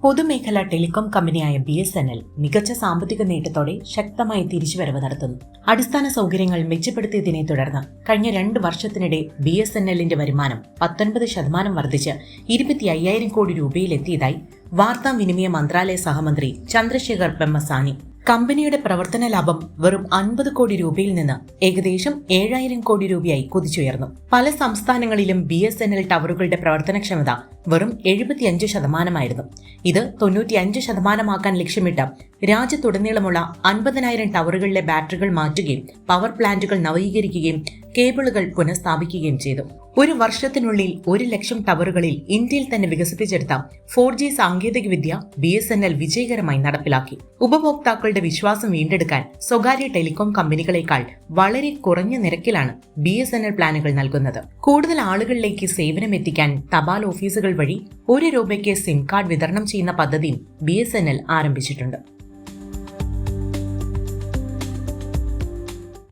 പൊതുമേഖലാ ടെലികോം കമ്പനിയായ BSNL മികച്ച സാമ്പത്തിക നേട്ടത്തോടെ ശക്തമായ തിരിച്ചുവരവ് നടത്തുന്നു. അടിസ്ഥാന സൗകര്യങ്ങൾ മെച്ചപ്പെടുത്തിയതിനെ തുടർന്ന് കഴിഞ്ഞ 2 വർഷത്തിനിടെ BSNLന്റെ വരുമാനം 19% വർദ്ധിച്ച് 25,000 കോടി രൂപയിലെത്തിയതായി വാർത്താവിനിമയ മന്ത്രാലയ സഹമന്ത്രി ചന്ദ്രശേഖർ പെമ്മസാനി. കമ്പനിയുടെ പ്രവർത്തന ലാഭം വെറും 50 കോടി രൂപയിൽ നിന്ന് ഏകദേശം 7,000 കോടി രൂപയായി കുതിച്ചുയർന്നു. പല സംസ്ഥാനങ്ങളിലും BSNL ടവറുകളുടെ പ്രവർത്തനക്ഷമത വെറും 75%. ഇത് 95% ലക്ഷ്യമിട്ട് രാജ്യത്തുടനീളമുള്ള 50,000 ടവറുകളിലെ ബാറ്ററികൾ മാറ്റുകയും പവർ പ്ലാന്റുകൾ നവീകരിക്കുകയും കേബിളുകൾ പുനഃസ്ഥാപിക്കുകയും ചെയ്തു. ഒരു വർഷത്തിനുള്ളിൽ 1,00,000 ടവറുകളിൽ ഇന്ത്യയിൽ തന്നെ വികസിപ്പിച്ചെടുത്ത 4G സാങ്കേതികവിദ്യ BSNL വിജയകരമായി നടപ്പിലാക്കി. ഉപഭോക്താക്കളുടെ വിശ്വാസം വീണ്ടെടുക്കാൻ സ്വകാര്യ ടെലികോം കമ്പനികളെക്കാൾ വളരെ കുറഞ്ഞ നിരക്കിലാണ് BSNL പ്ലാനുകൾ നൽകുന്നത്. കൂടുതൽ ആളുകളിലേക്ക് സേവനം എത്തിക്കാൻ തപാൽ ഓഫീസുകൾ വഴി 1 രൂപയ്ക്ക് സിം കാർഡ് വിതരണം ചെയ്യുന്ന പദ്ധതിയും BSNL ആരംഭിച്ചിട്ടുണ്ട്.